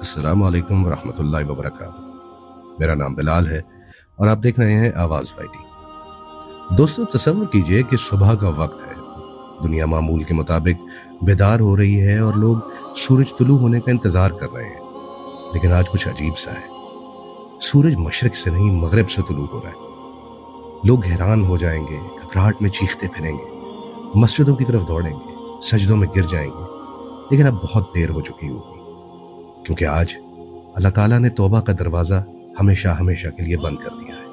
अस्सलाम वालेकुम रहमतुल्लाहि व बरकातुहू। मेरा नाम बिलाल है और आप देख रहे हैं आवाज़ वाइटी। दोस्तों, तसव्वुर कीजिए कि सुबह का वक्त है, दुनिया मामूल के मुताबिक बेदार हो रही है और लोग सूरज तुलू होने का इंतज़ार कर रहे हैं। लेकिन आज कुछ अजीब सा है, सूरज मशरिक से नहीं मगरिब से तुलू हो रहा है। लोग हैरान हो जाएंगे, घबराहट में चीखते फिरेंगे, मस्जिदों की तरफ दौड़ेंगे, सजदों में गिर जाएंगे। लेकिन अब बहुत देर हो चुकी होगी, क्योंकि आज अल्लाह ताला ने तौबा का दरवाज़ा हमेशा हमेशा के लिए बंद कर दिया है।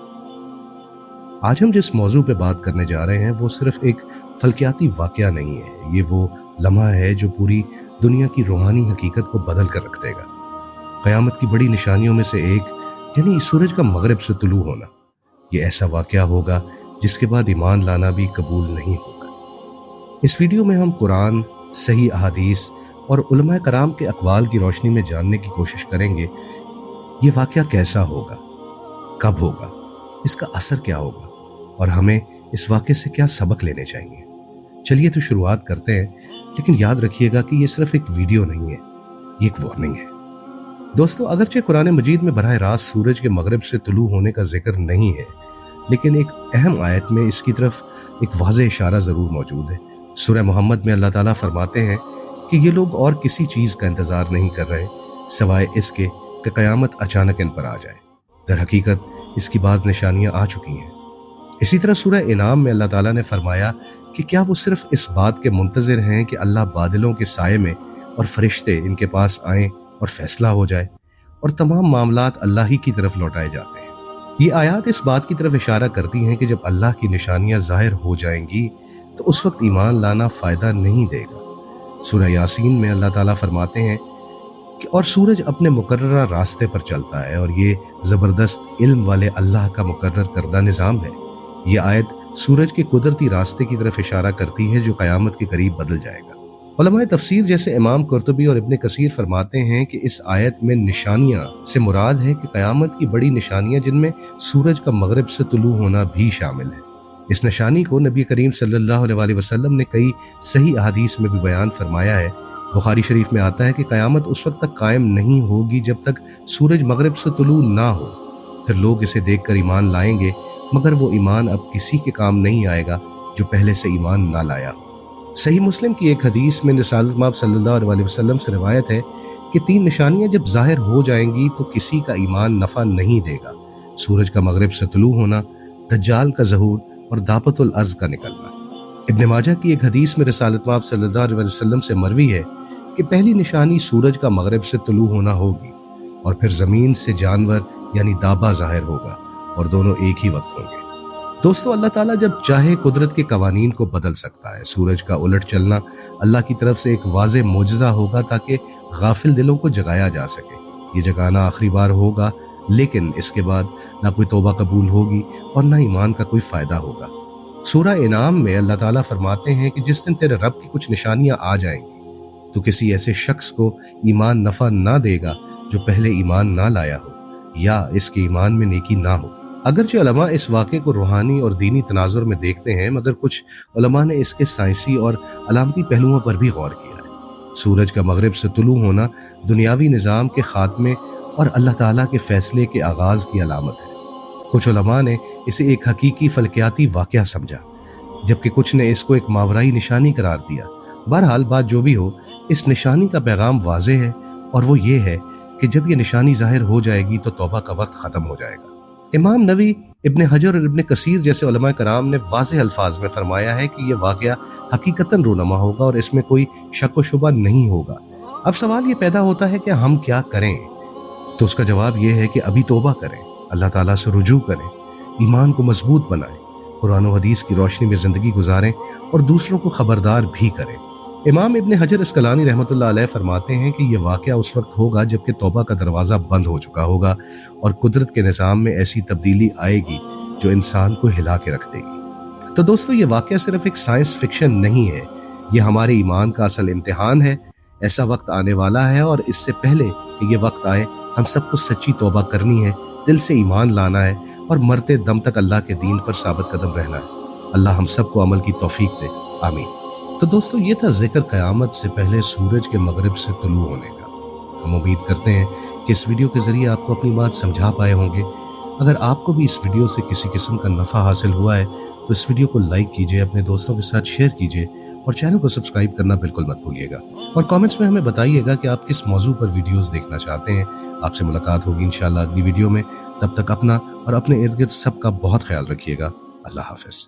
आज हम जिस मौजू पे बात करने जा रहे हैं वो सिर्फ एक फल्कियाती वाक़या नहीं है, ये वो लम्हा है जो पूरी दुनिया की रूहानी हकीकत को बदल कर रख देगा। क़यामत की बड़ी निशानियों में से एक यानी सूरज का मगरिब से तुलू होना, ये ऐसा वाक़या होगा जिसके बाद ईमान लाना भी कबूल नहीं होगा। इस वीडियो में हम कुरान, सही अहादीस और उलमाए कराम के अक़वाल की रोशनी में जानने की कोशिश करेंगे ये वाक़या कैसा होगा, कब होगा, इसका असर क्या होगा और हमें इस वाक़े से क्या सबक लेने चाहिए। चलिए तो शुरुआत करते हैं, लेकिन याद रखिएगा कि ये सिर्फ एक वीडियो नहीं है, ये एक वार्निंग है। दोस्तों, अगरचे कुरान मजीद में बराह रास्त सूरज के मगरिब से तुलू होने का जिक्र नहीं है, लेकिन एक अहम आयत में इसकी तरफ एक वाज़ेह इशारा ज़रूर मौजूद है। सूरह मोहम्मद में अल्लाह ताला फरमाते हैं कि ये लोग और किसी चीज़ का इंतज़ार नहीं कर रहे सिवाय इसके कि क़यामत अचानक इन पर आ जाए। दर हकीकत इसकी बाज़ निशानियाँ आ चुकी हैं। इसी तरह सूरह इनाम में अल्लाह ताला ने फरमाया कि क्या वो सिर्फ इस बात के मुंतज़िर हैं कि अल्लाह बादलों के साये में और फरिश्ते इनके पास आएँ और फैसला हो जाए, और तमाम मामलात अल्लाह ही की तरफ लौटाए जाते हैं। ये आयात इस बात की तरफ इशारा करती हैं कि जब अल्लाह की निशानियाँ ज़ाहिर हो जाएंगी तो उस वक्त ईमान लाना फ़ायदा नहीं देगा। सूरह यासीन में अल्लाह ताला फरमाते हैं कि और सूरज अपने मुकर्ररा रास्ते पर चलता है और ये ज़बरदस्त इल्म वाले अल्लाह का मुकर्रर करदा निज़ाम है। ये आयत सूरज के कुदरती रास्ते की तरफ इशारा करती है जो क़यामत के करीब बदल जाएगा। उलमाए तफसीर जैसे इमाम कुर्तुबी और इब्ने कसीर फरमाते हैं कि इस आयत में निशानियाँ से मुराद है कि क़यामत की बड़ी निशानियाँ जिनमें सूरज का मगरिब से तुलू होना भी शामिल है। इस निशानी को नबी करीम सल्लल्लाहु अलैहि वसल्लम ने कई सही अहादीस में भी बयान फरमाया है। बुखारी शरीफ में आता है कि क़यामत उस वक्त तक कायम नहीं होगी जब तक सूरज मगरिब से तुलू ना हो। फिर लोग इसे देखकर ईमान लाएंगे, मगर वो ईमान अब किसी के काम नहीं आएगा जो पहले से ईमान ना लाया हो। सही मुस्लिम की एक हदीस में रसूलुल्लाह सल्लल्लाहु अलैहि वसल्लम से रिवायत है कि 3 निशानियां जब ज़ाहिर हो जाएंगी तो किसी का ईमान नफ़ा नहीं देगा। सूरज का मगरिब से तुलू होना, दज्जाल का ज़हूर और दापतुल अर्ज़ का निकलना। इब्ने माजा की एक हदीस में रसूलुल्लाह सल्लल्लाहु अलैहि वसल्लम से मरवी है कि पहली निशानी सूरज का मगरिब से तुलू होना होगी और फिर ज़मीन से जानवर यानी दाबा ज़ाहिर होगा और दोनों एक ही वक्त होंगे। दोस्तों, अल्लाह ताला जब चाहे कुदरत के कवानीन को बदल सकता है। सूरज का उलट चलना अल्लाह की तरफ से एक वाज़े मोजज़ा होगा ताकि गाफिल दिलों को जगाया जा सके। ये जगाना आखिरी बार होगा, लेकिन इसके बाद ना कोई तौबा कबूल होगी और ना ईमान का कोई फ़ायदा होगा। सूरह इनाम में अल्लाह ताला फरमाते हैं कि जिस दिन तेरे रब की कुछ निशानियां आ जाएंगी तो किसी ऐसे शख्स को ईमान नफ़ा ना देगा जो पहले ईमान ना लाया हो या इसके ईमान में नेकी ना हो। अगरचे उलमा इस वाक़े को रूहानी और दीनी तनाजुर में देखते हैं, मगर कुछ उलमा ने इसके साइंसी और अलामती पहलुओं पर भी गौर किया है। सूरज का मगरिब से तुलू होना दुनियावी निज़ाम के खात्मे और अल्लाह ताला के फैसले के आगाज़ की अलामत है। कुछ उलमा ने इसे एक हकीकी फल्कियाती वाक़या समझा, जबकि कुछ ने इसको एक मावराई निशानी करार दिया। बहरहाल बात जो भी हो, इस निशानी का पैगाम वाज़े है और वो ये है कि जब ये निशानी ज़ाहिर हो जाएगी तो तौबा का वक्त ख़त्म हो जाएगा। इमाम नवी, इब्ने हजर और इब्ने कसीर जैसे उलमा कराम ने वाज़ेह अल्फाज में फरमाया है कि यह वाक़या हकीकतन रूनमा होगा और इसमें कोई शक व शुबा नहीं होगा। अब सवाल ये पैदा होता है कि हम क्या करें, तो उसका जवाब यह है कि अभी तौबा करें, अल्लाह ताला से रुजू करें, ईमान को मजबूत बनाएं, कुरान और हदीस की रोशनी में ज़िंदगी गुजारें और दूसरों को खबरदार भी करें। इमाम इब्ने हजर अस्कलानी रहमतुल्लाह अलैह फरमाते हैं कि यह वाक़या उस वक्त होगा जबकि तौबा का दरवाज़ा बंद हो चुका होगा और कुदरत के निज़ाम में ऐसी तब्दीली आएगी जो इंसान को हिला के रख देगी। तो दोस्तों, ये वाक़या सिर्फ एक साइंस फिक्शन नहीं है, ये हमारे ईमान का असल इम्तिहान है। ऐसा वक्त आने वाला है और इससे पहले कि ये वक्त आए हम सबको सच्ची तौबा करनी है, दिल से ईमान लाना है और मरते दम तक अल्लाह के दीन पर साबित कदम रहना है। अल्लाह हम सबको अमल की तौफीक दे, आमीन। तो दोस्तों, ये था जिक्र क़यामत से पहले सूरज के मगरिब से तुलू होने का। ہم امید کرتے ہیں کہ اس ویڈیو کے ذریعے آپ کو اپنی بات سمجھا پائے ہوں گے۔ اگر آپ کو بھی اس ویڈیو سے کسی قسم کا نفع حاصل ہوا ہے تو اس ویڈیو کو لائک کیجئے، اپنے دوستوں کے ساتھ شیئر کیجئے اور چینل کو سبسکرائب کرنا بالکل مت بھولیے گا، اور کامنٹس میں ہمیں بتائیے گا کہ آپ کس موضوع پر ویڈیوز دیکھنا چاہتے ہیں۔ آپ سے ملاقات ہوگی انشاءاللہ اگلی ویڈیو میں، تب تک اپنا اور اپنے ارد گرد سب کا بہت خیال رکھیے گا۔ اللہ حافظ۔